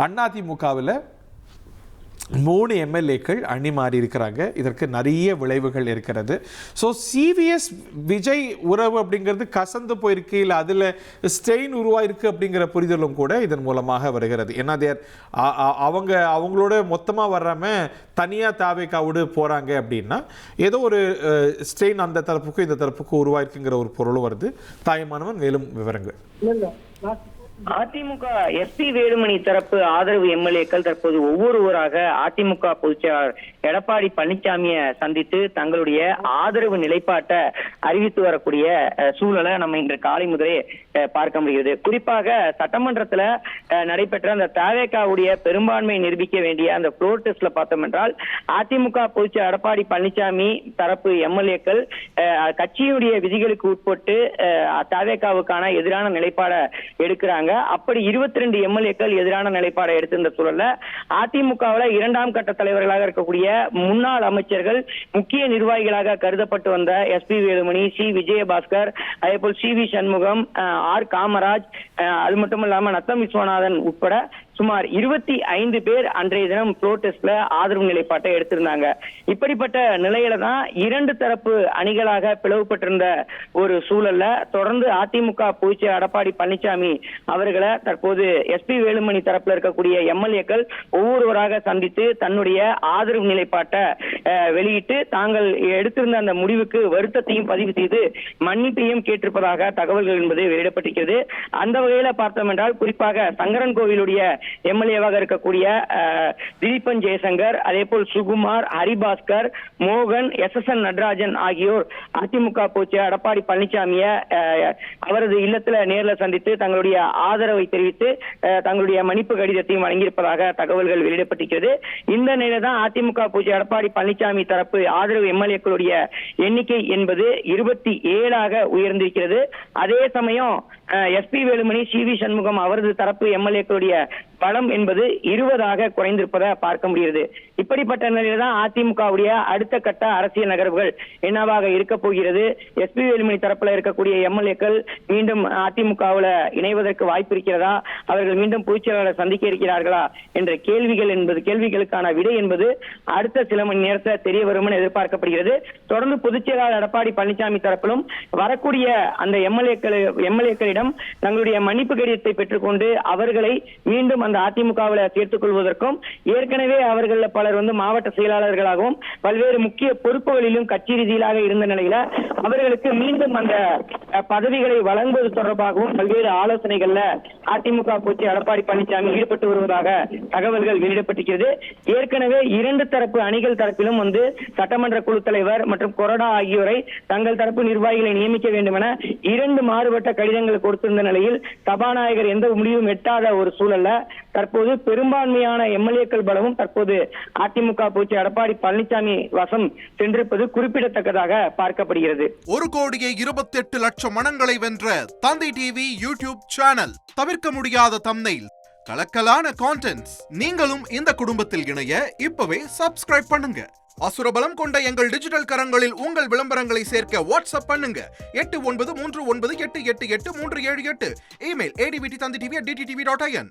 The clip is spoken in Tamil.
அதிமுகவில் 3 எம்எல்ஏக்கள் அணி மாறி இருக்கிறாங்க. இதற்கு நிறைய விளைவுகள் இருக்கிறது. ஸோ சிவிஎஸ் விஜய் உறவு அப்படிங்கிறது கசந்து போயிருக்கு, இல்லை அதில் ஸ்ட்ரெயின் உருவாயிருக்கு அப்படிங்கிற புரிதலும் கூட இதன் மூலமாக வருகிறது. ஏன்னா அவங்களோட மொத்தமாக வராமல் தனியாக தாவேக்காவோடு போகிறாங்க அப்படின்னா ஏதோ ஒரு ஸ்ட்ரெயின் அந்த தரப்புக்கும் இந்த தரப்புக்கும் உருவாயிருக்குங்கிற ஒரு பொருளும் வருது. தாய்மானவன் மேலும் விவரங்கள். அதிமுக எஸ்பி வேலுமணி தரப்பு ஆதரவு எம்எல்ஏக்கள் தற்போது ஒவ்வொருவராக அதிமுக பொதுச்செயலாளர் எடப்பாடி பழனிசாமியை சந்தித்து தங்களுடைய ஆதரவு நிலைப்பாட்டை அறிவித்து வரக்கூடிய சூழலை நம்ம இன்று காலை முதலே பார்க்க முடிகிறது. குறிப்பாக சட்டமன்றத்துல நடைபெற்ற அந்த தவேகாவுடைய பெரும்பான்மை நிரூபிக்க வேண்டிய அந்த புளோர் டெஸ்ட்ல பார்த்தோம் என்றால் அதிமுக பொதுச்செயலாளர் எடப்பாடி பழனிசாமி தரப்பு எம்எல்ஏக்கள் கட்சியுடைய விதிகளுக்கு உட்பட்டு தவேகாவுக்கான எதிரான நிலைப்பாடை எடுக்கிறாங்க. அப்படி 22 எம்எல்ஏக்கள் எதிரான நிலைப்பாடை எடுத்திருந்த சூழல்ல அதிமுகவில் 2ஆம் கட்ட தலைவர்களாக இருக்கக்கூடிய முன்னாள் அமைச்சர்கள், முக்கிய நிர்வாகிகளாக கருதப்பட்டு வந்த எஸ்பி வேலுமணி, சி விஜயபாஸ்கர், அதே போல் C V Shanmugam, R Kamaraj, அது மட்டும் இல்லாம நத்தம் விஸ்வநாதன் உட்பட சுமார் 25 பேர் அன்றைய தினம் புளோர் டெஸ்ட்ல ஆதரவு நிலைப்பாட்டை எடுத்திருந்தாங்க. இப்படிப்பட்ட நிலையில தான் 2 தரப்பு அணிகளாக பிளவுபட்டிருந்த ஒரு சூழல்ல தொடர்ந்து அதிமுக பொதுச்செயலாளர் எடப்பாடி பழனிசாமி அவர்களை தற்போது எஸ்பி வேலுமணி தரப்புல இருக்கக்கூடிய எம்எல்ஏக்கள் ஒவ்வொருவராக சந்தித்து தன்னுடைய ஆதரவு நிலைப்பாட்டை வெளியிட்டு தாங்கள் எடுத்திருந்த அந்த முடிவுக்கு வருத்தத்தையும் பதிவு செய்து மன்னிப்பையும் கேட்டிருப்பதாக தகவல்கள் என்பது வெளியிடப்பட்டிருக்கிறது. அந்த வகையில பார்த்தோம் என்றால் குறிப்பாக சங்கரன் கோவிலுடைய எம்எல்ஏவாக இருக்கக்கூடிய திலீபன் ஜெயசங்கர், அதே போல் சுகுமார், ஹரிபாஸ்கர், மோகன், எஸ்.எஸ்.என். நடராஜன் ஆகியோர் அதிமுக பொதுச்செயலாளர் எடப்பாடி பழனிசாமிய அவரது இல்லத்துல நேரில் சந்தித்து தங்களுடைய ஆதரவை தெரிவித்து தங்களுடைய மன்னிப்பு கடிதத்தையும் வழங்கியிருப்பதாக தகவல்கள் வெளியிடப்பட்டிருக்கிறது. இந்த நிலையில தான் அதிமுக பொதுச்செயலாளர் எடப்பாடி பழனிசாமி தரப்பு ஆதரவு எம்எல்ஏக்களுடைய எண்ணிக்கை என்பது 27ஆக உயர்ந்திருக்கிறது. அதே சமயம் SP Velumani, C V Shanmugam அவரது தரப்பு எம்எல்ஏக்களுடைய பலம் என்பது 20ஆக குறைந்திருப்பதை பார்க்க முடிகிறது. இப்படிப்பட்ட நிலையில தான் அதிமுகவுடைய அடுத்த கட்ட அரசியல் நகர்வுகள் என்னவாக இருக்க போகிறது, எஸ்பி வேலுமணி தரப்புல இருக்கக்கூடிய எம்எல்ஏக்கள் மீண்டும் அதிமுகவில் இணைவதற்கு வாய்ப்பு இருக்கிறதா, அவர்கள் மீண்டும் பொதுச்செயலாளரை சந்திக்க இருக்கிறார்களா என்ற கேள்விகளுக்கான விடை என்பது அடுத்த சில மணி நேரத்தில் தெரிய வரும் என எதிர்பார்க்கப்படுகிறது. தொடர்ந்து பொதுச்செயலாளர் எடப்பாடி பழனிசாமி தரப்பிலும் வரக்கூடிய அந்த எம்எல்ஏக்களிடம் தங்களுடைய மன்னிப்பு கடிதத்தை பெற்றுக்கொண்டு அவர்களை மீண்டும் அந்த அதிமுகவில் சேர்த்துக் கொள்வதற்கும், ஏற்கனவே அவர்கள் பலர் மாவட்ட செயலாளர்களாகவும் பல்வேறு முக்கிய பொறுப்புகளிலும் கட்சி ரீதியிலாக இருந்த நிலையில அவர்களுக்கு மீண்டும் அந்த பதவிகளை வழங்குவது தொடர்பாகவும் பல்வேறு ஆலோசனைகள்ல அதிமுக பொதுச்செயலாளர் எடப்பாடி பழனிசாமி ஈடுபட்டு வருவதாக தகவல்கள் வெளியிடப்பட்டிருக்கிறது. ஏற்கனவே 2 தரப்பு அணிகள் தரப்பிலும் சட்டமன்ற குழு தலைவர் மற்றும் கொறடா ஆகியோரை தங்கள் தரப்பு நிர்வாகிகளை நியமிக்க வேண்டும் என 2 மாறுபட்ட கடிதங்கள் கொடுத்திருந்த நிலையில் சபாநாயகர் எந்த முடிவும் எட்டாத ஒரு சூழல்ல தற்போது பெரும்பான்மையான எம்எல்ஏக்கள் பலமும் தற்போது அதிமுக பொதுச்செயலாளர் எடப்பாடி பழனிசாமி வசம் சென்றிருப்பது குறிப்பிடத்தக்கதாக பார்க்கப்படுகிறது. 1,28,00,000 மனங்களை வென்ற தந்தி டிவி யூடியூப் சேனல். தவிர்க்க முடியாத தம்ப்நெயில், கலக்கலான கான்டென்ட்ஸ். நீங்களும் இந்த குடும்பத்தில் இணைய இப்பவே சப்ஸ்கிரைப் பண்ணுங்க. அசுரபலம் கொண்ட எங்கள் டிஜிட்டல் கரங்களில் உங்கள் விளம்பரங்களை சேர்க்க வாட்ஸ்அப் பண்ணுங்க. 893988883778. Email advtthanditv@dttv.in.